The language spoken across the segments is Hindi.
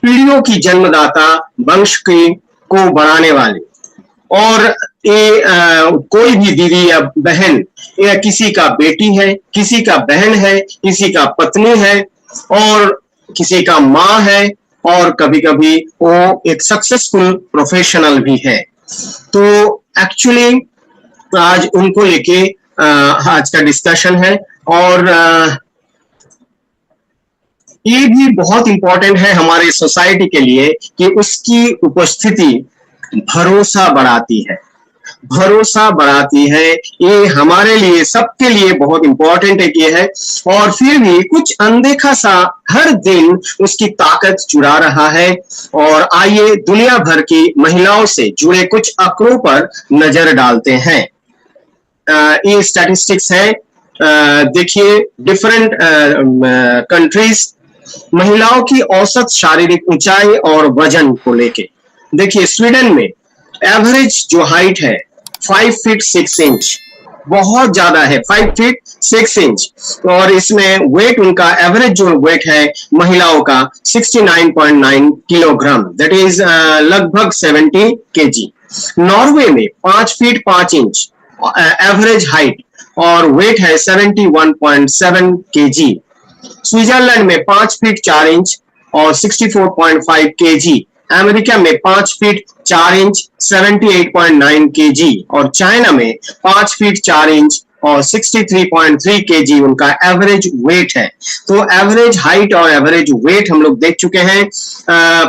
पीढ़ियों की जन्मदाता, वंश की को बढ़ाने वाले। और ये कोई भी दीदी या बहन या किसी का बेटी है, किसी का बहन है, किसी का पत्नी है और किसी का माँ है और कभी-कभी वो एक सक्सेसफुल प्रोफेशनल भी है। तो एक्चुअली आज उनको लेके आज का डिस्कशन है। और ये भी बहुत इंपॉर्टेंट है हमारे सोसाइटी के लिए कि उसकी उपस्थिति भरोसा बढ़ाती है, भरोसा बढ़ाती है। ये हमारे लिए, सबके लिए बहुत इंपॉर्टेंट एक ये है। और फिर भी कुछ अनदेखा सा हर दिन उसकी ताकत चुरा रहा है। और आइए दुनिया भर की महिलाओं से जुड़े कुछ आंकड़ों पर नजर डालते हैं। ये स्टैटिस्टिक्स है। देखिए डिफरेंट कंट्रीज महिलाओं की औसत शारीरिक ऊंचाई और वजन को लेके। देखिए स्वीडन में एवरेज जो हाइट है 5 फीट 6 इंच, बहुत ज्यादा है, 5 फीट 6 इंच। और इसमें वेट, उनका एवरेज जो वेट है महिलाओं का 69.9 किलोग्राम, दैट इज लगभग 70 केजी। नॉर्वे में 5 फीट 5 इंच एवरेज हाइट और वेट है 71.7 केजी। स्विट्जरलैंड में 5 फीट 4 इंच और 64.5 केजी। अमेरिका में 5 फीट 4 इंच 78.9 केजी। और चाइना में 5 फीट 4 इंच और 63.3 केजी उनका एवरेज वेट है। तो एवरेज हाइट और एवरेज वेट हम लोग देख चुके हैं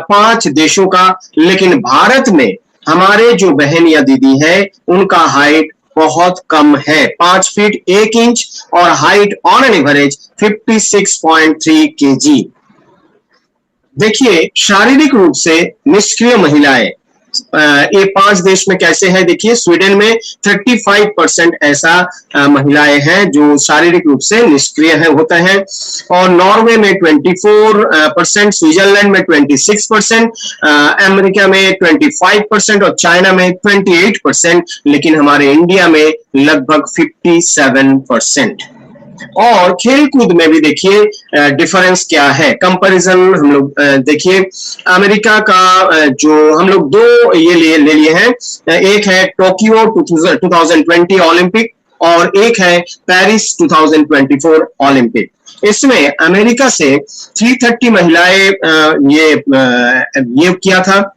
5 देशों का। लेकिन भारत में हमारे जो बहन या दीदी है उनका हाइट बहुत कम है, 5 फीट 1 इंच और height on an average 56.3 KG. देखिए शारीरिक रूप से निष्क्रिय महिलाएं ये 5 देश में कैसे है। देखिए स्वीडन में 35% ऐसा महिलाएं हैं जो शारीरिक रूप से निष्क्रिय है होता है। और नॉर्वे में 24%, स्विट्जरलैंड में 26%, अमेरिका में 25% और चाइना में 28%। लेकिन हमारे इंडिया में लगभग 57%। और खेल कूद में भी देखिए डिफरेंस क्या है, कंपैरिजन हम लोग देखिए। अमेरिका का जो हम लोग दो ये ले लिए हैं, एक है टोक्यो 2020 ओलंपिक और एक है पेरिस 2024 ओलंपिक। इसमें अमेरिका से 330 महिलाएं ये किया था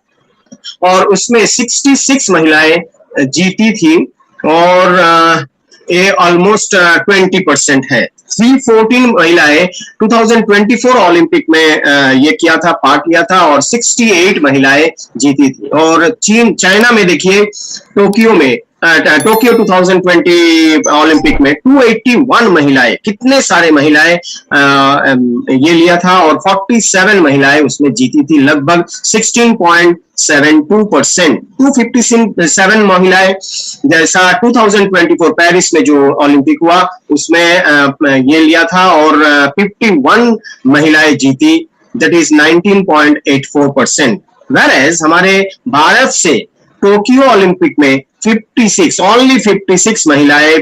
और उसमें 66 महिलाएं जीती थी। और ये ऑलमोस्ट 20% है। 314 महिलाएं 2024 ओलंपिक में ये किया था, पार्ट लिया था और 68 महिलाएं जीती थी। और चाइना में देखिए टोक्यो में टोक्यो 2020 ओलंपिक में 281 महिलाएं, कितने सारे महिलाएं ये लिया था और 47 महिलाएं उसमें जीती थी, लगभग 16.72%। 257 महिलाएं, जैसा 2024 पेरिस में जो ओलंपिक हुआ उसमें ये लिया था और 51 महिलाएं जीती, दैट इज 19.84%। वेरएज हमारे भारत से टोक्यो ओलंपिक में 56 महिलाएं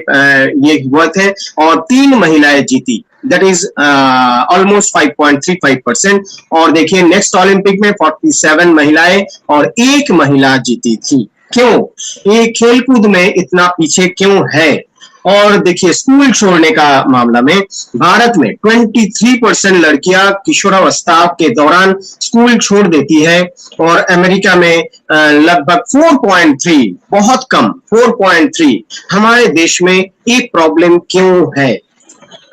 ये हुए थे और 3 महिलाएं जीती, दैट इज ऑलमोस्ट 5.35%। और देखिए नेक्स्ट ओलंपिक में 47 महिलाएं और 1 महिला जीती थी। क्यों ये खेलकूद में इतना पीछे क्यों है? और देखिए स्कूल छोड़ने का मामला में भारत में 23% लड़कियां किशोरावस्था के दौरान स्कूल छोड़ देती है और अमेरिका में लगभग 4.3, बहुत कम 4.3। हमारे देश में एक प्रॉब्लम क्यों है?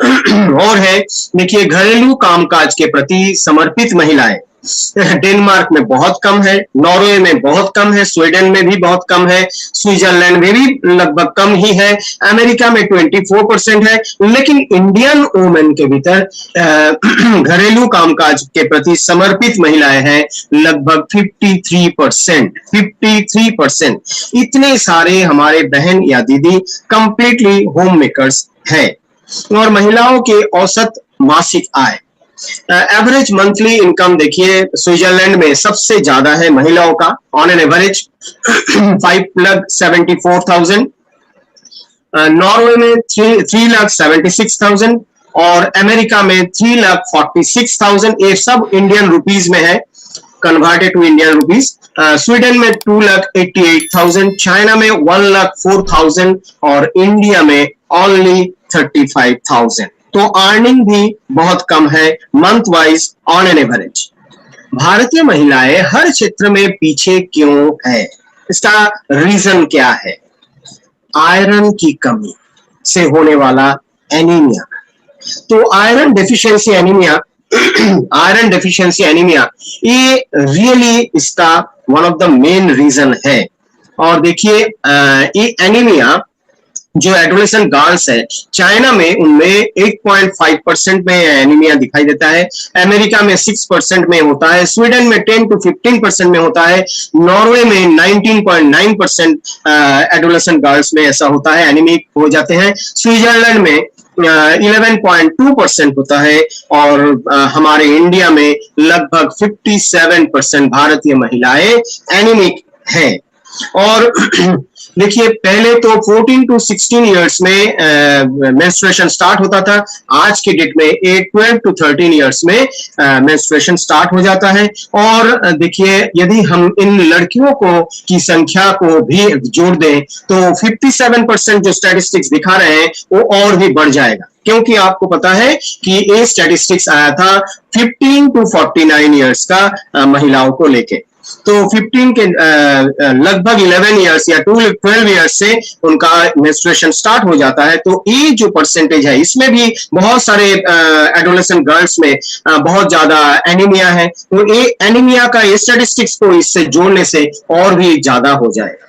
और है देखिए घरेलू कामकाज के प्रति समर्पित महिलाएं डेनमार्क में बहुत कम है, नॉर्वे में बहुत कम है, स्वीडन में भी बहुत कम है, स्विट्जरलैंड में भी लगभग कम ही है, अमेरिका में 24% है। लेकिन इंडियन वुमेन के भीतर घरेलू कामकाज के प्रति समर्पित महिलाएं हैं लगभग 53%। 53%। इतने सारे हमारे बहन या दीदी कंप्लीटली होम मेकर्स हैं। और महिलाओं के औसत मासिक आय, एवरेज मंथली इनकम देखिए स्विट्जरलैंड में सबसे ज्यादा है महिलाओं का, ऑन एन एवरेज 5,74,000, नॉर्वे में 3,76,000 और अमेरिका में 3,46,000। ये सब इंडियन रुपीज में है। Converted to Indian rupees, Sweden में 2,88,000, चाइना में 1,04,000 और इंडिया में ओनली 35,000। तो अर्निंग भी बहुत कम है month wise on an average. भारतीय महिलाएं हर क्षेत्र में पीछे क्यों है? इसका रीजन क्या है? आयरन की कमी से होने वाला एनीमिया। तो iron deficiency anaemia iron deficiency anaemia ये रियली इसका one of the main reason है। और देखिए ये एनीमिया जो एडोलेसेंट गर्ल्स है, चाइना में उनमें 8.5% में एनीमिया दिखाई देता है, अमेरिका में 6% में होता है, स्वीडन में 10 to 15% में होता है, नॉर्वे में 19.9% एडोलेसेंट गर्ल्स में ऐसा होता है, एनीमिक हो जाते हैं, स्विट्जरलैंड में 11.2% होता है और हमारे इंडिया में लगभग 57% भारतीय महिलाएं एनीमिक हैं। और देखिए पहले तो 14 to 16 इयर्स में मेंस्ट्रुएशन स्टार्ट होता था, आज के डेट में 12 to 13 इयर्स में मेंस्ट्रुएशन स्टार्ट हो जाता है। और देखिए यदि हम इन लड़कियों को की संख्या को भी जोड़ दें तो 57% जो स्टैटिस्टिक्स दिखा रहे हैं वो और भी बढ़ जाएगा, क्योंकि आपको पता है कि ये स्टैटिस्टिक्स आया था 15 to 49 इयर्स का महिलाओं को लेके। तो 15 के लगभग 11 इयर्स या 12 इयर्स से उनका मेंस्ट्रुएशन स्टार्ट हो जाता है। तो ये जो परसेंटेज है इसमें भी बहुत सारे एडोलेसेंट गर्ल्स में बहुत ज्यादा एनीमिया है। तो ये एनीमिया का ये स्टैटिस्टिक्स को इससे जोड़ने से और भी ज्यादा हो जाएगा।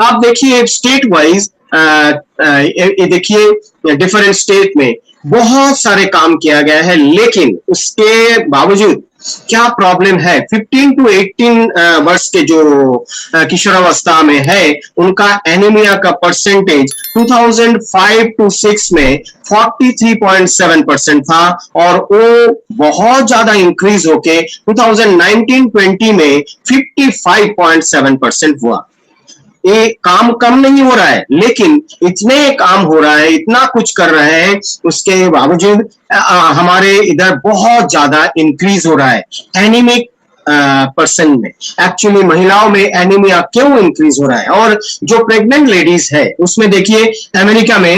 आप देखिए स्टेट वाइज ये देखिए डिफरेंट स्टेट में बहुत सारे काम किया गया है, लेकिन उसके बावजूद क्या प्रॉब्लम है? 15 to 18 वर्ष के जो किशोरावस्था में है उनका एनीमिया का परसेंटेज 2005 to 6 में 43.7% था और वो बहुत ज्यादा इंक्रीज होके 2019-20 में 55.7% हुआ। ये काम कम नहीं हो रहा है, लेकिन इतने काम हो रहा है, इतना कुछ कर रहे हैं, उसके बावजूद हमारे इधर बहुत ज्यादा इंक्रीज हो रहा है एनीमिक पर्सन में। एक्चुअली महिलाओं में एनीमिया क्यों इंक्रीज हो रहा है? और जो प्रेग्नेंट लेडीज है उसमें देखिए अमेरिका में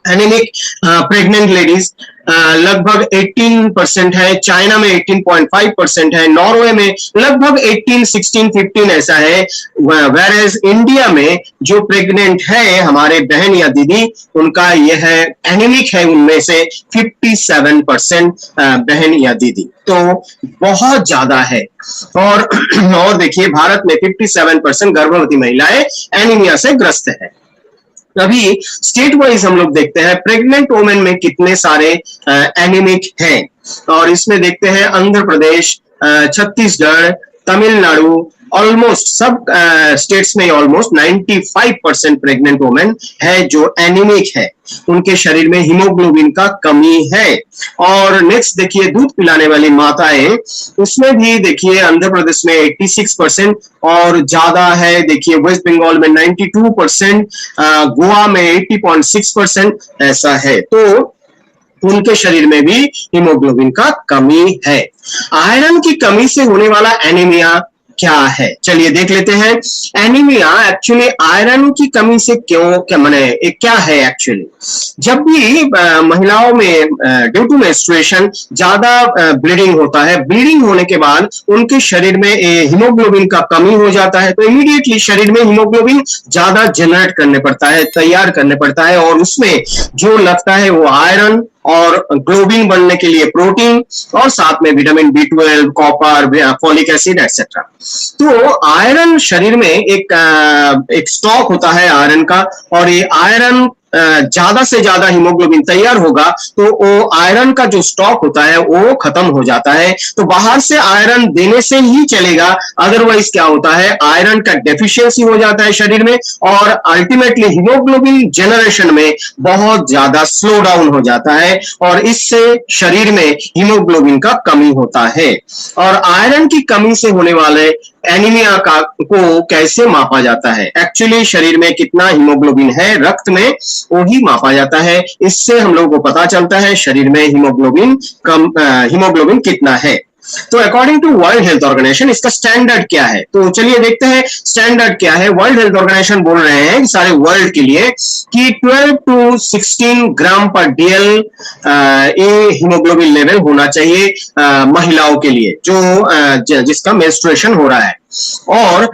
एनीमिक प्रेग्नेंट लेडीज लगभग 18% है, चाइना में 18.5% है, नॉर्वे में लगभग 18, 16, 15 ऐसा है। वेरेज इंडिया में जो प्रेग्नेंट है हमारे बहन या दीदी उनका यह है एनीमिक है, उनमें से 57% बहन या दीदी, तो बहुत ज्यादा है। और देखिए भारत में 57% गर्भवती महिलाएं एनीमिया से ग्रस्त है। अभी स्टेट वाइज हम लोग देखते हैं प्रेग्नेंट वुमेन में कितने सारे एनीमिक हैं, और इसमें देखते हैं आंध्र प्रदेश, छत्तीसगढ़, तमिलनाडु, ऑलमोस्ट सब स्टेट्स में ऑलमोस्ट 95% प्रेग्नेंट वुमेन है जो एनीमिक है, उनके शरीर में हीमोग्लोबिन का कमी है। और नेक्स्ट देखिए दूध पिलाने वाली माताएं, उसमें भी देखिए आंध्र प्रदेश में 86% और ज्यादा है, देखिए वेस्ट बंगाल में 92%, गोवा में 80.6% ऐसा है। तो उनके शरीर में भी हीमोग्लोबिन का कमी है। आयरन की कमी से होने वाला एनीमिया क्या है, चलिए देख लेते हैं। एनीमिया एक्चुअली आयरन की कमी से क्यों क्या है एक्चुअली? जब भी महिलाओं में ड्यू टू मेंस्ट्रुएशन ज्यादा ब्लीडिंग होता है, ब्लीडिंग होने के बाद उनके शरीर में हीमोग्लोबिन का कमी हो जाता है, तो इमीडिएटली शरीर में हीमोग्लोबिन ज्यादा जनरेट करने पड़ता है, तैयार करने पड़ता है, और उसमें जो लगता है वो आयरन और ग्लोबिन बनने के लिए प्रोटीन और साथ में vitamin B12, copper, folic acid etcetera. तो आयरन शरीर में एक स्टॉक होता है आयरन का, और ये आयरन ज्यादा से ज्यादा हीमोग्लोबिन तैयार होगा तो वो आयरन का जो स्टॉक होता है वो खत्म हो जाता है। तो बाहर से आयरन देने से ही चलेगा, अदरवाइज क्या होता है आयरन का डेफिशिएंसी हो जाता है शरीर में, और अल्टीमेटली हीमोग्लोबिन जनरेशन में बहुत ज्यादा स्लो डाउन हो जाता है, और इससे शरीर में हीमोग्लोबिन का कमी होता है। और आयरन की कमी से होने वाले एनीमिया को कैसे मापा जाता है? एक्चुअली शरीर में कितना हीमोग्लोबिन है रक्त में वो ही मापा जाता है, इससे हम लोगों को पता चलता है शरीर में हीमोग्लोबिन कितना है। तो according to World Health Organisation इसका स्टैंडर्ड क्या है, तो चलिए देखते हैं स्टैंडर्ड क्या है। वर्ल्ड हेल्थ ऑर्गेनाइजेशन बोल रहे हैं सारे वर्ल्ड के लिए कि 12 टू 16 ग्राम पर डीएल ये हीमोग्लोबिन लेवल होना चाहिए महिलाओं के लिए जो जिसका मेंस्ट्रुएशन हो रहा है। और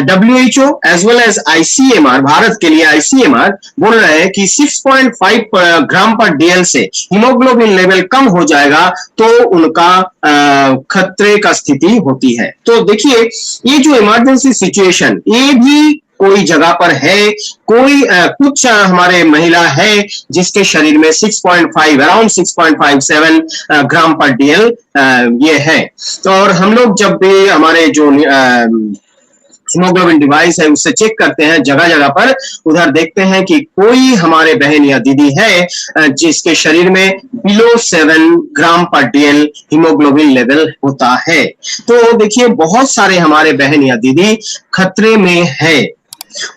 WHO as well as ICMR, Bharat के लिए आईसीएमआर बोल रहे हैं कि 6.5 ग्राम पर डीएल से हीमोग्लोबिन लेवल कम हो जाएगा तो उनका खतरे का स्थिति होती है। तो देखिए ये जो इमरजेंसी सिचुएशन ये भी कोई जगह पर है, कोई कुछ हमारे महिला है जिसके शरीर में 6.5 अराउंड 6.57 ग्राम पर डीएल ये है। तो और हम लोग जब भी हमारे जो हीमोग्लोबिन डिवाइस है उससे चेक करते हैं जगह जगह पर, उधर देखते हैं कि कोई हमारे बहन या दीदी है जिसके शरीर में बिलो 7 ग्राम पर डीएल हीमोग्लोबिन लेवल होता है। तो देखिए बहुत सारे हमारे बहन या दीदी खतरे में है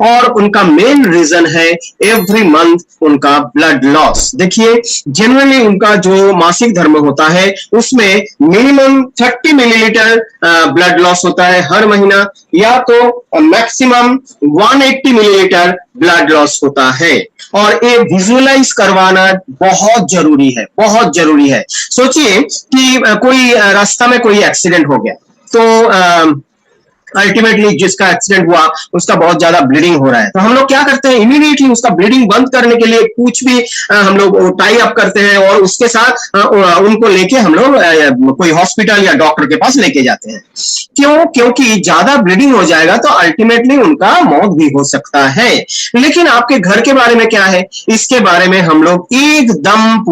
और उनका मेन रीजन है एवरी मंथ उनका ब्लड लॉस। देखिए जनरली उनका जो मासिक धर्म होता है उसमें मिनिमम 30 मिलीलीटर ब्लड लॉस होता है हर महीना, या तो मैक्सिमम 180 मिलीलीटर ब्लड लॉस होता है। और ये विजुअलाइज करवाना बहुत जरूरी है, बहुत जरूरी है। सोचिए कि कोई रास्ता में कोई एक्सीडेंट हो गया तो अल्टीमेटली जिसका एक्सीडेंट हुआ उसका बहुत ज्यादा ब्लीडिंग हो रहा है, तो हम लोग क्या करते हैं इमीडिएटली उसका ब्लीडिंग बंद करने के लिए कुछ भी हम लोग टाई अप करते हैं और उसके साथ उनको लेके हम लोग कोई हॉस्पिटल या डॉक्टर के पास लेके जाते हैं। क्यों? क्योंकि ज्यादा ब्लीडिंग हो जाएगा तो अल्टीमेटली उनका मौत भी हो सकता है। लेकिन आपके घर के बारे में क्या है, इसके बारे में हम लोग एकदम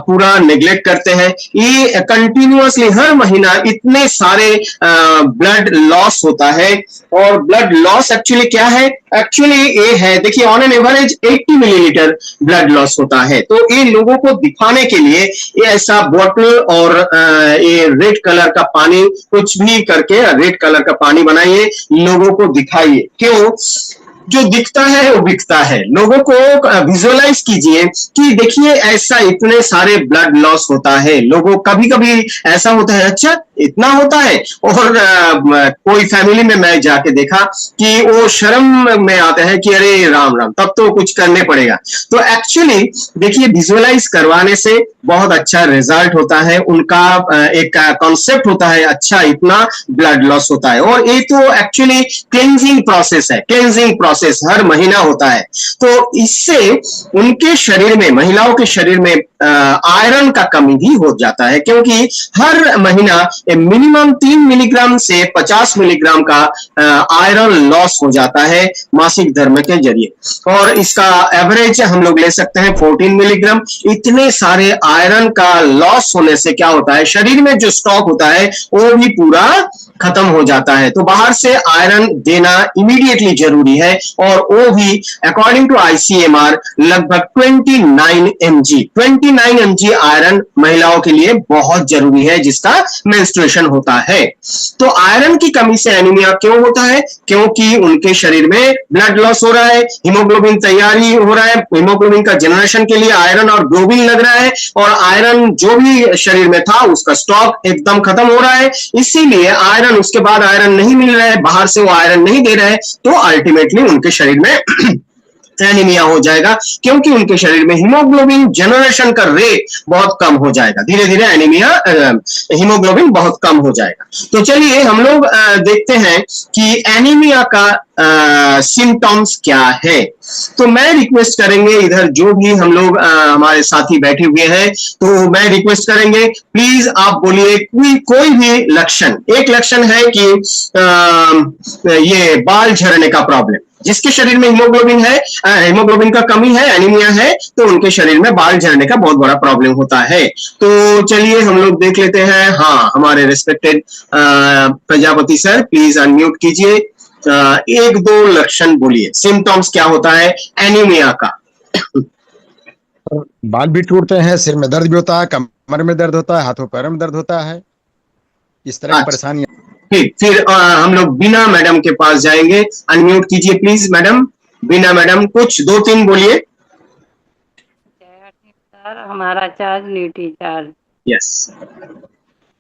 पूरा नेग्लेक्ट करते हैं। ये कंटिन्यूअसली हर महीना इतने सारे ब्लड लॉस होता है। और ब्लड लॉस एक्चुअली क्या है, एक्चुअली ये है देखिए on an average 80 millilitre blood loss होता है। तो ये लोगों को दिखाने के लिए ये ऐसा बोतल और ये रेड कलर का पानी कुछ भी करके रेड कलर का पानी बनाइए, लोगों को दिखाइए। क्यों? जो दिखता है वो बिकता है। लोगों को विजुअलाइज कीजिए कि देखिए ऐसा इतने सारे ब्लड लॉस होता है। लोगों कभी कभी ऐसा होता है अच्छा इतना होता है, और कोई फैमिली में मैं जाके देखा कि वो शर्म में आते हैं कि अरे राम राम तब तो कुछ करने पड़ेगा। तो एक्चुअली देखिए विजुअलाइज करवाने से बहुत अच्छा रिजल्ट होता है। उनका एक कॉन्सेप्ट होता है अच्छा इतना ब्लड लॉस होता है। और ये तो एक्चुअली क्लेंजिंग प्रोसेस है, क्लेंजिंग प्रोसेस हर महीना होता है। तो इससे उनके शरीर में, महिलाओं के शरीर में आयरन का कमी भी हो जाता है, क्योंकि हर महीना मिनिमम 3 मिलीग्राम से 50 मिलीग्राम का आयरन लॉस हो जाता है मासिक धर्म के जरिए। और इसका एवरेज हम लोग ले सकते हैं 14 मिलीग्राम। इतने सारे आयरन का लॉस होने से क्या होता है, शरीर में जो स्टॉक होता है वो भी पूरा खत्म हो जाता है। तो बाहर से आयरन देना इमीडिएटली जरूरी है, और वो भी अकॉर्डिंग टू आईसीएमआर लगभग 29 mg आयरन महिलाओं के लिए बहुत जरूरी है जिसका मेंस्ट्रुएशन होता है। तो आयरन की कमी से एनीमिया क्यों होता है? क्योंकि उनके शरीर में ब्लड लॉस हो रहा है, हीमोग्लोबिन तैयारी हो रहा है, हीमोग्लोबिन का जनरेशन के लिए आयरन और ग्लोबिन लग रहा है, और आयरन जो भी शरीर में था उसका स्टॉक एकदम खत्म हो रहा है। इसीलिए आयरन, उसके बाद आयरन नहीं मिल रहा है, बाहर से वो आयरन नहीं दे रहा है, तो अल्टीमेटली उनके शरीर में एनीमिया हो जाएगा, क्योंकि उनके शरीर में हीमोग्लोबिन जनरेशन का रेट बहुत कम हो जाएगा। धीरे धीरे एनीमिया हीमोग्लोबिन बहुत कम हो जाएगा। तो चलिए हम लोग देखते हैं कि एनीमिया का सिम्टम्स क्या है। तो मैं रिक्वेस्ट करेंगे इधर जो भी हम लोग हमारे साथी बैठे हुए हैं, तो मैं रिक्वेस्ट करेंगे प्लीज आप बोलिए कोई भी लक्षण। एक लक्षण है कि ये बाल झड़ने का प्रॉब्लम, जिसके शरीर में हीमोग्लोबिन है, हीमोग्लोबिन का कमी है, एनीमिया है, तो उनके शरीर में बाल झड़ने का बहुत बड़ा प्रॉब्लम होता है। तो चलिए हम लोग देख लेते हैं। हाँ, हमारे respected Prajapati sir please unmute कीजिए। एक दो लक्षण बोलिए, सिम्टम्स क्या होता है एनीमिया का? बाल भी टूटते हैं, सिर में दर्द भी होता है, कमर में दर्द होता है, हाथों पैरों में दर्द होता है, इस तरह की परेशानियां। ठीक, फिर हम लोग बीना मैडम के पास जाएंगे। अनम्यूट कीजिए प्लीज मैडम। बीना मैडम कुछ 2-3 बोलिए। सर हमारा चार्ज नीटी चार्ज। यस,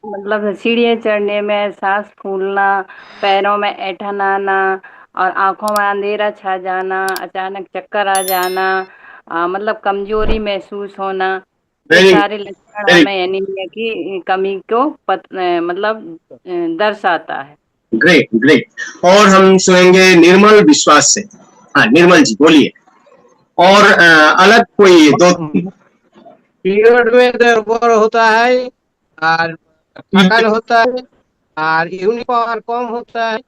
मतलब सीढ़ियाँ चढ़ने में सांस फूलना, पैरों में ऐंठन आना और आंखों में अंधेरा छा जाना, अचानक चक्कर आ जाना, मतलब कमजोरी महसूस होना, ये वेरी सारे लक्षण वेरी हमें एनीमिया की कमी को मतलब दर्शाता है। Great great. और हम सुनेंगे निर्मल विश्वास से। हाँ निर्मल जी बोलिए। और अलग कोई दो तीन। पीरियड में गड़बड़ होता है और थकान होता है और ইমিউনি পাওয়ার কম होता है।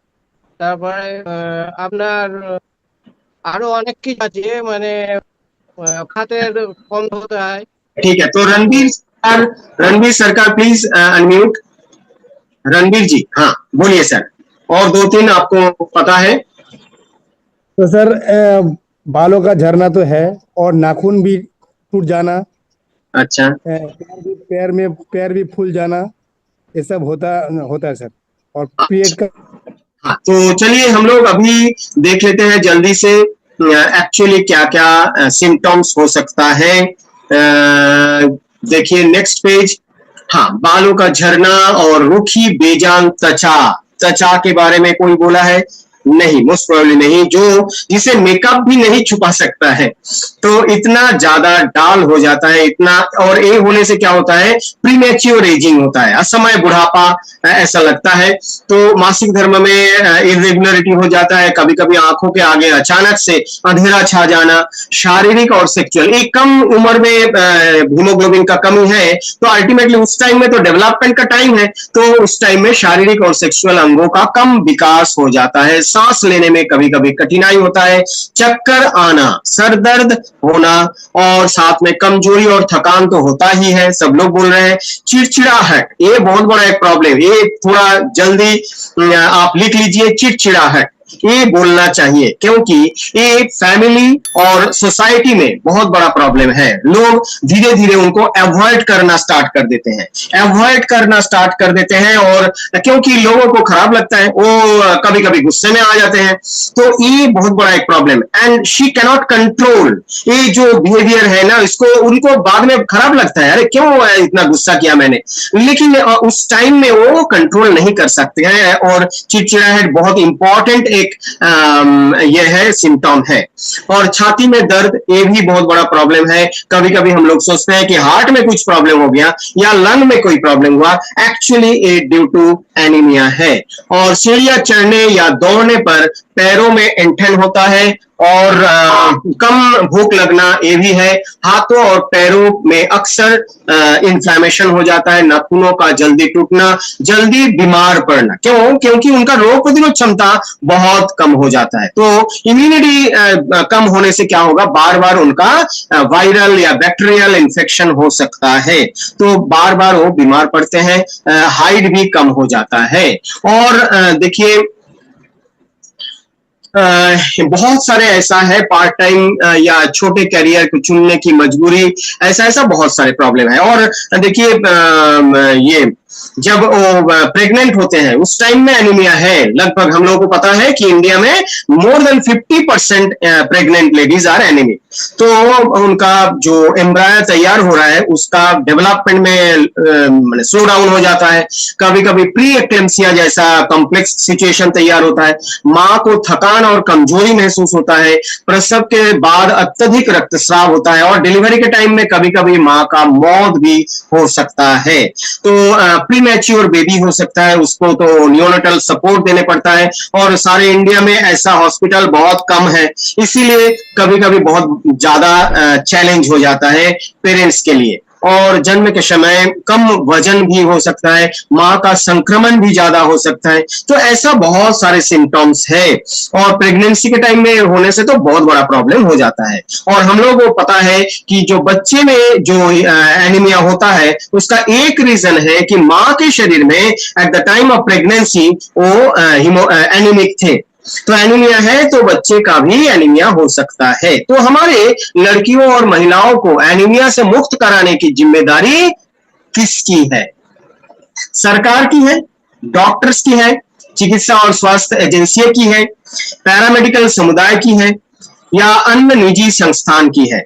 তারপরে আপনার আরো অনেক কিছু আছে মানে খাতের কম होता है। ठीक है, तो तो रणवीर सरकार प्लीज अनम्यूट। रणवीर जी हाँ बोलिए सर। और दो तीन आपको पता है? तो सर बालों का झड़ना तो है, और नाखून भी टूट जाना, अच्छा पैर भी फूल जाना, ये सब होता होता है सर। और पीरियड का हाँ, तो चलिए हम लोग अभी देख लेते हैं जल्दी से एक्चुअली क्या क्या सिम्टम्स हो सकता है। देखिए नेक्स्ट पेज। हाँ, बालों का झरना और रूखी बेजान त्वचा। त्वचा के बारे में कोई बोला है? नहीं, मोस्ट प्रोबेबली नहीं, जो जिसे मेकअप भी नहीं छुपा सकता है। तो इतना ज्यादा डाल हो जाता है इतना। और ए होने से क्या होता है? प्रीमेच्योर एजिंग होता है, असमय बुढ़ापा ऐसा लगता है। तो मासिक धर्म में इरेगुलरिटी हो जाता है, कभी कभी आंखों के आगे अचानक से अंधेरा छा जाना। शारीरिक और सेक्सुअल, एक कम उम्र में हीमोग्लोबिन का कमी है तो अल्टीमेटली उस टाइम में तो डेवलपमेंट का टाइम है, तो उस टाइम में शारीरिक और सेक्सुअल अंगों का कम विकास हो जाता है। सांस लेने में कभी कभी कठिनाई होता है, चक्कर आना, सर दर्द होना, और साथ में कमजोरी और थकान तो होता ही है, सब लोग बोल रहे हैं। चिड़चिड़ाहट, ये बहुत बड़ा एक प्रॉब्लम, ये थोड़ा जल्दी आप लिख लीजिए, चिड़चिड़ाहट ये बोलना चाहिए, क्योंकि ये फैमिली और सोसाइटी में बहुत बड़ा प्रॉब्लम है। लोग धीरे धीरे उनको अवॉइड करना स्टार्ट कर देते हैं, अवॉइड करना स्टार्ट कर देते हैं, और क्योंकि लोगों को खराब लगता है, वो कभी कभी गुस्से में आ जाते हैं। तो ये बहुत बड़ा एक problem. And she cannot control, ये जो बिहेवियर है ना, इसको उनको बाद में खराब लगता है, अरे क्यों इतना गुस्सा किया मैंने, लेकिन उस टाइम में वो कंट्रोल नहीं कर सकते हैं। और चिड़चिड़ाहट बहुत इंपॉर्टेंट एक यह है सिम्टम है। और छाती में दर्द, ये भी बहुत बड़ा प्रॉब्लम है। कभी कभी हम लोग सोचते हैं कि हार्ट में कुछ प्रॉब्लम हो गया या लंग में कोई प्रॉब्लम हुआ, एक्चुअली ये ड्यू टू एनीमिया है। और सीढ़ियां चढ़ने या दौड़ने पर पैरों में ऐंठन होता है, और कम भूख लगना ये भी है। हाथों और पैरों में अक्सर इन्फ्लेमेशन हो जाता है, नाखूनों का जल्दी टूटना, जल्दी बीमार पड़ना। क्यों? क्योंकि उनका रोग प्रतिरोध क्षमता बहुत कम हो जाता है। तो इम्यूनिटी कम होने से क्या होगा, बार बार उनका वायरल या बैक्टीरियल इन्फेक्शन हो सकता है, तो बार बार वो बीमार पड़ते हैं। हाइट भी कम हो जाता है। और देखिए बहुत सारे ऐसा है, पार्ट टाइम या छोटे करियर को चुनने की मजबूरी, ऐसा ऐसा बहुत सारे प्रॉब्लम है। और देखिए ये जब वो प्रेग्नेंट होते हैं उस टाइम में एनीमिया है। लगभग हम लोगों को पता है कि इंडिया में more than 50% pregnant ladies are anaemic. तो उनका जो एम्ब्रायो तैयार हो रहा है उसका डेवलपमेंट में स्लो डाउन हो जाता है। कभी कभी प्री एक्लेम्सिया जैसा कॉम्प्लेक्स सिचुएशन तैयार होता है। माँ को थकान और कमजोरी महसूस होता है। प्रसव के बाद अत्यधिक रक्तस्राव होता है, और डिलीवरी के टाइम में कभी कभी माँ का मौत भी हो सकता है। तो प्रीमैच्योर बेबी हो सकता है, उसको तो नियोनेटल सपोर्ट देने पड़ता है, और सारे इंडिया में ऐसा हॉस्पिटल बहुत कम है, इसीलिए कभी कभी बहुत ज्यादा चैलेंज हो जाता है पेरेंट्स के लिए। और जन्म के समय कम वजन भी हो सकता है, माँ का संक्रमण भी ज्यादा हो सकता है। तो ऐसा बहुत सारे सिम्टम्स है, और प्रेगनेंसी के टाइम में होने से तो बहुत बड़ा प्रॉब्लम हो जाता है। और हम लोग को पता है कि जो बच्चे में जो एनीमिया होता है उसका एक रीजन है कि माँ के शरीर में at the time of pregnancy वो एनीमिक थे। तो एनीमिया है तो बच्चे का भी एनीमिया हो सकता है। तो हमारे लड़कियों और महिलाओं को एनीमिया से मुक्त कराने की जिम्मेदारी किसकी है? सरकार की है, डॉक्टर्स की है, चिकित्सा और स्वास्थ्य एजेंसियों की है, पैरामेडिकल समुदाय की है, या अन्य निजी संस्थान की है?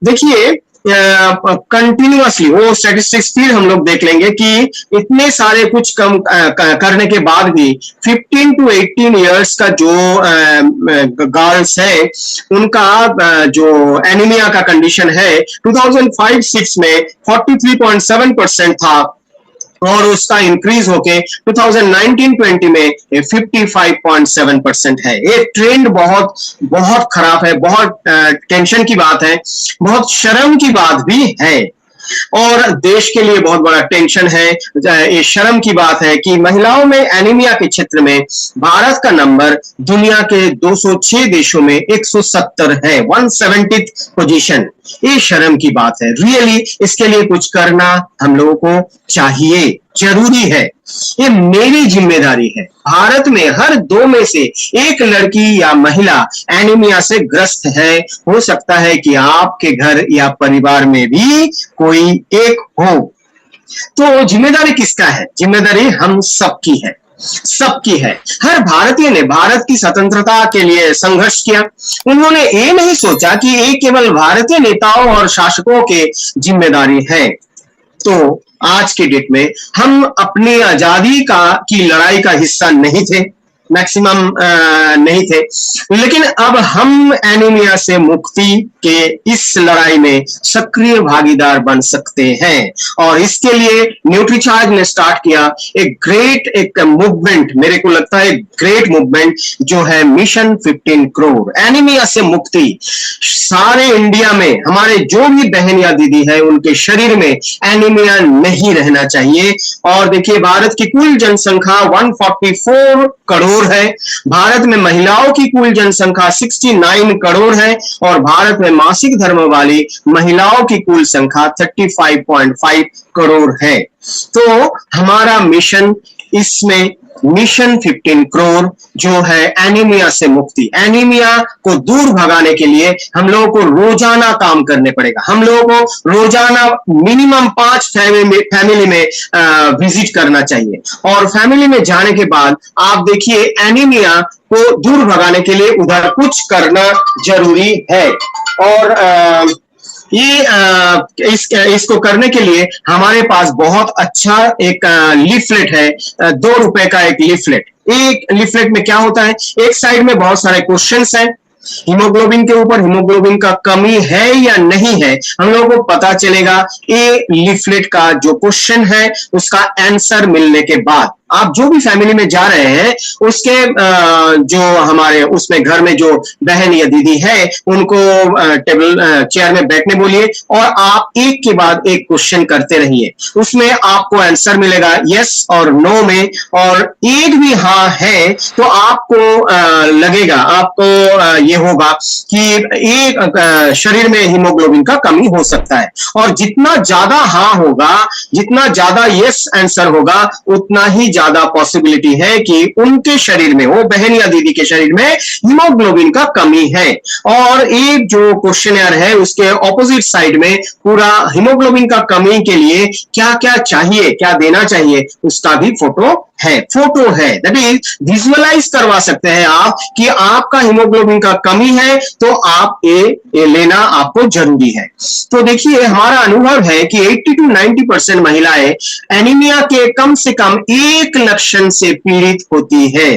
देखिए कंटिन्यूअसली वो स्टैटिस्टिक्स फिर हम लोग देख लेंगे कि इतने सारे कुछ कम करने के बाद भी 15 to 18 इयर्स का जो गर्ल्स है उनका जो एनीमिया का कंडीशन है 2005-06 में 43.7% था और उसका इंक्रीज होके 2019-20 में 55.7% है। ये ट्रेंड बहुत बहुत खराब है, बहुत टेंशन की बात है, बहुत शर्म की बात भी है और देश के लिए बहुत बड़ा टेंशन है। ये शर्म की बात है कि महिलाओं में एनीमिया के क्षेत्र में भारत का नंबर दुनिया के 206 देशों में 170 है, 170th पोजीशन। ये शर्म की बात है। रियली इसके लिए कुछ करना हम लोगों को चाहिए, जरूरी है। ये मेरी जिम्मेदारी है। भारत में हर 2 में से 1 लड़की या महिला एनीमिया से ग्रस्त है। हो सकता है कि आपके घर या परिवार में भी कोई एक हो। तो जिम्मेदारी किसका है? जिम्मेदारी हम सबकी है, सबकी है। हर भारतीय ने भारत की स्वतंत्रता के लिए संघर्ष किया। उन्होंने ये नहीं सोचा कि ये केवल भारतीय नेताओं और शासकों के जिम्मेदारी है। तो आज के डेट में हम अपनी आजादी की लड़ाई का हिस्सा नहीं थे, मैक्सिमम नहीं थे, लेकिन अब हम एनीमिया से मुक्ति के इस लड़ाई में सक्रिय भागीदार बन सकते हैं। और इसके लिए न्यूट्रीचार्ज ने स्टार्ट किया एक मूवमेंट, मेरे को लगता है ग्रेट मूवमेंट, जो है मिशन 15 करोड़ एनीमिया से मुक्ति। सारे इंडिया में हमारे जो भी बहन या दीदी है उनके शरीर में एनीमिया नहीं रहना चाहिए। और देखिए भारत की कुल जनसंख्या 144 करोड़ है। भारत में महिलाओं की कुल जनसंख्या 69 करोड़ है और भारत में मासिक धर्म वाली महिलाओं की कुल संख्या 35.5 करोड़ है। तो हमारा मिशन, इसमें मिशन 15 करोड़ जो है एनीमिया से मुक्ति, एनीमिया को दूर भगाने के लिए हम लोगों को रोजाना काम करने पड़ेगा। हम लोगों को रोजाना मिनिमम 5 फैमिली में विजिट करना चाहिए और फैमिली में जाने के बाद आप देखिए एनीमिया को दूर भगाने के लिए उधर कुछ करना जरूरी है। और इसको करने के लिए हमारे पास बहुत अच्छा एक लीफलेट है, 2 रुपए का एक लीफलेट। एक लीफलेट में क्या होता है, एक साइड में बहुत सारे क्वेश्चंस हैं। हीमोग्लोबिन के ऊपर हीमोग्लोबिन का कमी है या नहीं है हम लोगों को पता चलेगा ये लीफलेट का जो क्वेश्चन है उसका आंसर मिलने के बाद। आप जो भी फैमिली में जा रहे हैं उसके जो हमारे उसमें घर में जो बहन या दीदी है उनको चेयर में बैठने बोलिए और आप एक के बाद एक क्वेश्चन करते रहिए। उसमें आपको आंसर मिलेगा यस और नो में, और एक भी हाँ है तो आपको लगेगा, आपको ये होगा कि एक शरीर में हीमोग्लोबिन का कमी हो सकता है। और जितना ज्यादा हाँ होगा, जितना ज्यादा यस आंसर होगा, उतना ही ज्यादा पॉसिबिलिटी है कि उनके शरीर में, वो बहन या दीदी के शरीर में हीमोग्लोबिन का कमी है। और एक जो क्वेश्चनर है उसके ऑपोजिट साइड में पूरा हीमोग्लोबिन का कमी के लिए क्या क्या चाहिए, क्या देना चाहिए, उसका भी फोटो है। दैट इज विजुअलाइज करवा सकते हैं आप कि आपका हीमोग्लोबिन का कमी है तो आप ये लेना आपको जरूरी है। तो देखिए हमारा अनुभव है कि 80 to 90% महिलाएं एनीमिया के कम से कम एक लक्षण से पीड़ित होती है।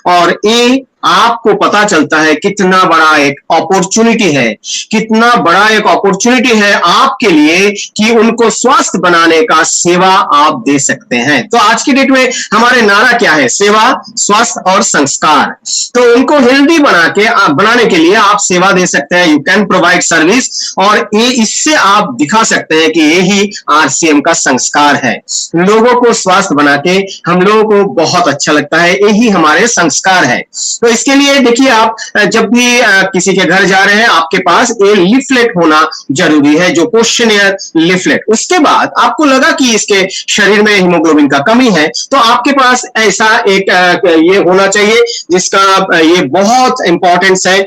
और ये आपको पता चलता है कितना बड़ा एक अपॉर्चुनिटी है, कितना बड़ा एक अपॉर्चुनिटी है आपके लिए कि उनको स्वस्थ बनाने का सेवा आप दे सकते हैं। तो आज की डेट में हमारे नारा क्या है, सेवा, स्वास्थ्य और संस्कार। तो उनको हेल्दी बनाने के लिए आप सेवा दे सकते हैं, यू कैन प्रोवाइड सर्विस, और ये इससे आप दिखा सकते हैं कि यही आरसीएम का संस्कार है। लोगों को स्वस्थ बना के हम लोगों को बहुत अच्छा लगता है, यही हमारे संस्कार है। तो इसके लिए देखिए आप जब भी किसी के घर जा रहे हैं आपके पास ये लीफलेट होना जरूरी है, जो क्वेश्चनर लीफलेट। उसके बाद आपको लगा कि इसके शरीर में हीमोग्लोबिन का कमी है तो आपके पास ऐसा एक ये होना चाहिए जिसका ये बहुत इंपॉर्टेंस है।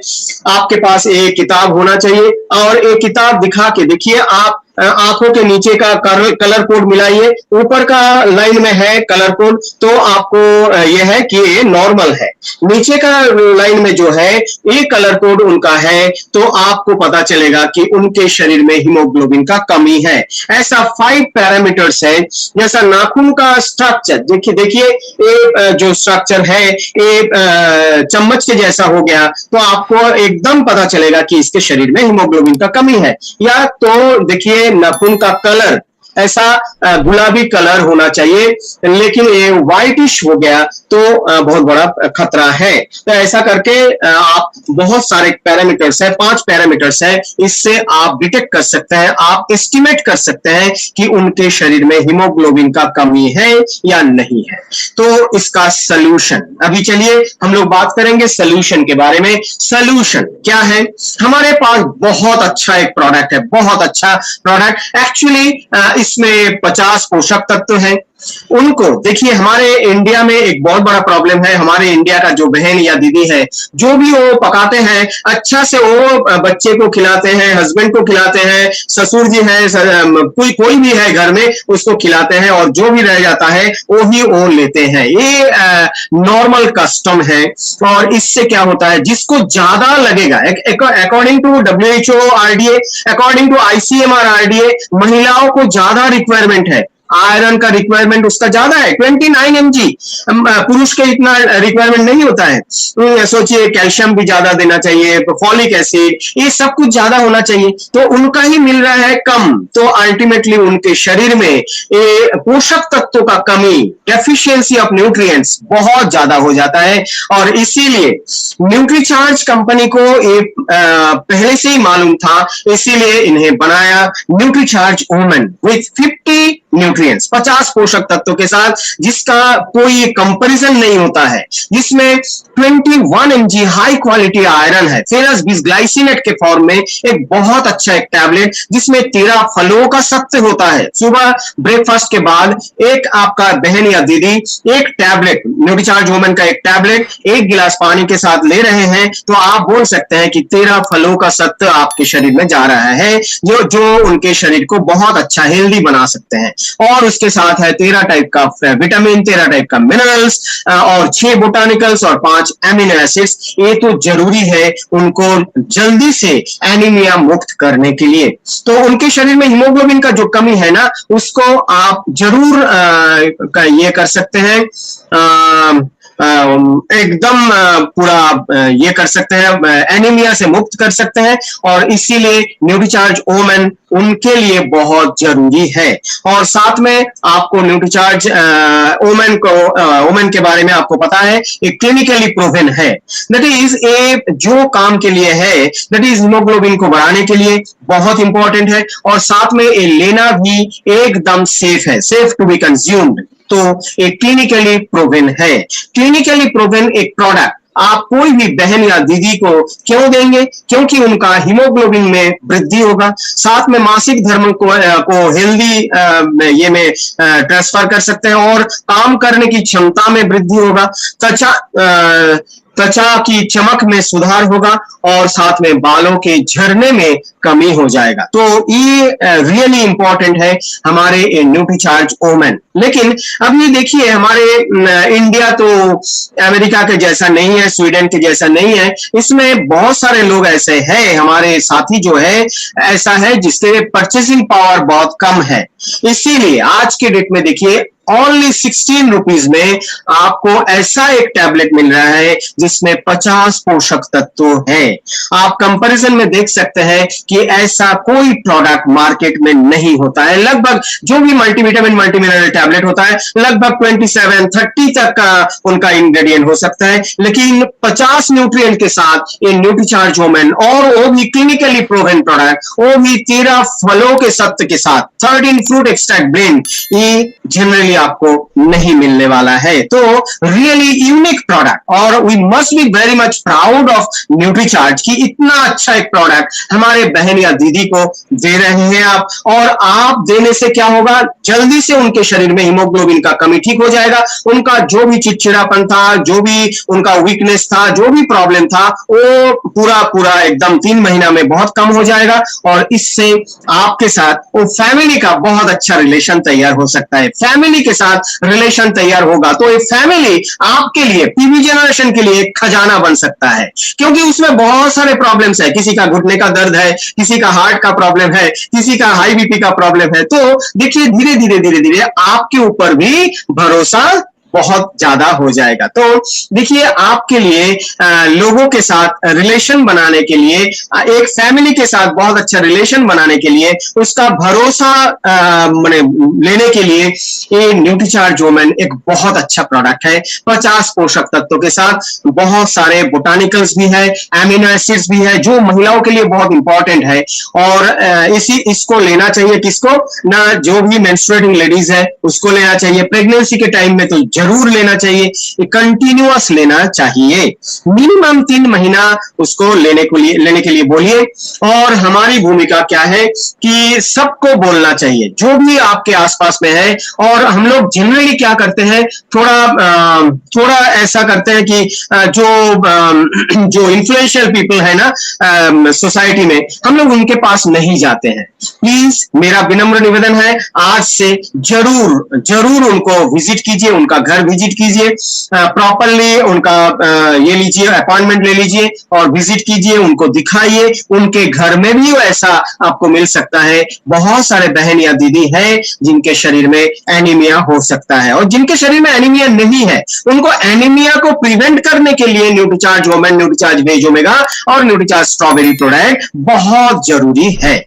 आपके पास एक किताब होना चाहिए और एक किताब दिखा के देखिए आप आंखों के नीचे का कलर कोड मिलाइए, ऊपर का लाइन में है कलर कोड, तो आपको यह है कि ये नॉर्मल है। नीचे का लाइन में जो है ये कलर कोड उनका है, तो आपको पता चलेगा कि उनके शरीर में हीमोग्लोबिन का कमी है। ऐसा 5 पैरामीटर्स है। जैसा नाखून का स्ट्रक्चर, देखिए ये जो स्ट्रक्चर है ये चम्मच के जैसा हो गया, तो आपको एकदम पता चलेगा कि इसके शरीर में हीमोग्लोबिन का कमी है। या तो देखिए नाखून का कलर ऐसा गुलाबी कलर होना चाहिए, लेकिन ये व्हाइटिश हो गया तो बहुत बड़ा खतरा है। तो ऐसा करके आप बहुत सारे पैरामीटर्स है, 5 पैरामीटर्स है, इससे आप डिटेक्ट कर सकते हैं, आप एस्टिमेट कर सकते हैं कि उनके शरीर में हीमोग्लोबिन का कमी है या नहीं है। तो इसका सलूशन, अभी चलिए हम लोग बात करेंगे सलूशन के बारे में। सलूशन क्या है? हमारे पास बहुत अच्छा एक प्रोडक्ट है, बहुत अच्छा प्रोडक्ट। एक्चुअली इसमें 50 पोषक तत्व हैं। उनको देखिए, हमारे इंडिया में एक बहुत बड़ा प्रॉब्लम है। हमारे इंडिया का जो बहन या दीदी है, जो भी वो पकाते हैं अच्छा से वो बच्चे को खिलाते हैं, हस्बैंड को खिलाते हैं, ससुर जी है, कोई भी है घर में, उसको खिलाते हैं, और जो भी रह जाता है वो ही वो लेते हैं। ये नॉर्मल कस्टम है। और इससे क्या होता है, जिसको ज्यादा लगेगा, according to WHO RDA, according to ICMR RDA, महिलाओं को ज्यादा रिक्वायरमेंट है, आयरन का रिक्वायरमेंट उसका ज्यादा है, 29 mg। पुरुष के इतना रिक्वायरमेंट नहीं होता है। सोचिए, कैल्शियम भी ज्यादा देना चाहिए, फॉलिक एसिड, ये सब कुछ ज्यादा होना चाहिए, तो उनका ही मिल रहा है कम। तो अल्टीमेटली उनके शरीर में ये पोषक तत्वों का कमी, डेफिशिएंसी ऑफ न्यूट्रिएंट्स बहुत ज्यादा हो जाता है। और इसीलिए न्यूट्रीचार्ज कंपनी को ये पहले से ही मालूम था, इसीलिए इन्हें बनाया न्यूट्रीचार्ज वुमेन विथ 50 न्यूट्रिएंट्स, 50 पोषक तत्वों के साथ, जिसका कोई कंपैरिजन नहीं होता है, जिसमें 21 mg हाई क्वालिटी आयरन है, फेरस बिसग्लाइसिनेट के फॉर्म में, एक बहुत अच्छा एक टैबलेट, जिसमें 13 फलों का सत्व होता है। सुबह ब्रेकफास्ट के बाद एक आपका बहन या दीदी एक टैबलेट, न्यूट्रीचार्ज वुमेन का एक टैबलेट 1 गिलास पानी के साथ ले रहे हैं, तो आप बोल सकते हैं कि 13 फलों का सत्व आपके शरीर में जा रहा है, जो उनके शरीर को बहुत अच्छा हेल्दी बना सकते हैं। और उसके साथ है 13 टाइप का विटामिन, 13 टाइप का मिनरल्स, और 6 बोटानिकल्स और 5 एमिनो एसिड्स। ये तो जरूरी है उनको जल्दी से एनीमिया मुक्त करने के लिए। तो उनके शरीर में हीमोग्लोबिन का जो कमी है ना, उसको आप जरूर ये कर सकते हैं, एकदम पूरा ये कर सकते हैं, एनीमिया से मुक्त कर सकते हैं। और इसीलिए न्यूट्रीचार्ज वुमेन उनके लिए बहुत जरूरी है। और साथ में आपको न्यूट्रीचार्ज वुमेन के बारे में आपको पता है, एक क्लिनिकली प्रूवन है, दैट इज ए जो काम के लिए है, दैट इज हीमोग्लोबिन को बढ़ाने के लिए बहुत इंपॉर्टेंट है। और साथ में ये लेना भी एकदम सेफ है, सेफ टू बी कंज्यूम्ड। तो एक क्लिनिकली प्रूवन है। क्लिनिकली प्रूवन एक प्रोडक्ट आप कोई भी बहन या दीदी को क्यों देंगे? क्योंकि उनका हीमोग्लोबिन में वृद्धि होगा, साथ में मासिक धर्म को हेल्दी ये में ट्रांसफर कर सकते हैं, और काम करने की क्षमता में वृद्धि होगा, त्वचा की चमक में सुधार होगा, और साथ में बालों के झड़ने में कमी हो जाएगा। तो ये रियली इंपॉर्टेंट है हमारे न्यूट्रीचार्ज वुमेन। लेकिन अभी देखिए, हमारे इंडिया तो अमेरिका के जैसा नहीं है, स्वीडन के जैसा नहीं है। इसमें बहुत सारे लोग ऐसे हैं, हमारे साथी जो है ऐसा है, जिसके परचेसिंग पावर बहुत कम है। इसीलिए आज के डेट में देखिए, ओनली 16 रुपीज में आपको ऐसा एक टैबलेट मिल रहा है जिसमें 50 पोषक तत्व है। आप कंपैरिजन में देख सकते हैं कि ऐसा कोई प्रोडक्ट मार्केट में नहीं होता है। लगभग जो भी मल्टीविटामिन मल्टीमिनरल टैबलेट होता है, लगभग 27-30 तक का उनका इंग्रेडिएंट हो सकता है, लेकिन 50 न्यूट्रिएंट के साथ ये न्यूट्रीचार्ज वुमेन, और वो भी क्लिनिकली प्रूवन प्रोडक्ट, वो भी 13 फलों के सत्व के साथ, 13 फ्रूट एक्सट्रैक्ट ब्लेंड, ये जनरली आपको नहीं मिलने वाला है। तो रियली यूनिक प्रोडक्ट, और we must be very much proud of Nutricharge कि इतना अच्छा एक प्रोडक्ट हमारे बहन या दीदी को दे रहे हैं आप। और आप देने से क्या होगा, जल्दी से उनके शरीर में हीमोग्लोबिन का कमी ठीक हो जाएगा, उनका जो भी चिड़चिड़ापन था, जो भी उनका वीकनेस था, जो भी प्रॉब्लम था, वो पूरा पूरा एकदम 3 महीना में बहुत कम हो जाएगा। और इससे आपके साथ वो फैमिली का बहुत अच्छा रिलेशन तैयार हो सकता है। फैमिली के साथ रिलेशन तैयार होगा तो ये फैमिली आपके लिए, पीवी जनरेशन के लिए एक खजाना बन सकता है, क्योंकि उसमें बहुत सारे प्रॉब्लम्स है। किसी का घुटने का दर्द है, किसी का हार्ट का प्रॉब्लम है, किसी का हाई बीपी का प्रॉब्लम है। तो देखिए धीरे धीरे आपके ऊपर भी भरोसा बहुत ज्यादा हो जाएगा। तो देखिए आपके लिए लोगों के साथ रिलेशन बनाने के लिए, एक फैमिली के साथ बहुत अच्छा रिलेशन बनाने के लिए, उसका भरोसा लेने के लिए ये न्यूट्रीचार्ज वुमेन एक बहुत अच्छा प्रोडक्ट है। 50 पोषक तत्वों के साथ बहुत सारे बोटानिकल्स भी है, एमिनो एसिड्स भी है, जो महिलाओं के लिए बहुत इंपॉर्टेंट है। और इसको लेना चाहिए किसको ना, जो भी मेंस्ट्रुएटिंग लेडीज है उसको लेना चाहिए। प्रेगनेंसी के टाइम में तो जरूर लेना चाहिए, कंटिन्यूअस लेना चाहिए, मिनिमम 3 महीना उसको लेने के लिए बोलिए। और हमारी भूमिका क्या है कि सबको बोलना चाहिए जो भी आपके आसपास में है। और हम लोग जनरली क्या करते हैं, थोड़ा ऐसा करते हैं कि जो इन्फ्लुएंशियल पीपल है ना सोसाइटी में, हम लोग उनके पास नहीं जाते हैं। प्लीज मेरा विनम्र निवेदन है, आज से जरूर उनको विजिट कीजिए, उनका घर विजिट कीजिए, प्रॉपरली उनका ये लीजिए, अपॉइंटमेंट ले लीजिए और विजिट कीजिए, उनको दिखाइए। उनके घर में भी ऐसा आपको मिल सकता है। बहुत सारे बहन या दीदी हैं जिनके शरीर में एनीमिया हो सकता है, और जिनके शरीर में एनीमिया नहीं है उनको एनीमिया को प्रिवेंट करने के लिए Nutricharge women, Nutricharge veg omega और न्यूट्रीचार्ज स्ट्रॉबेरी प्रोडक्ट बहुत जरूरी है।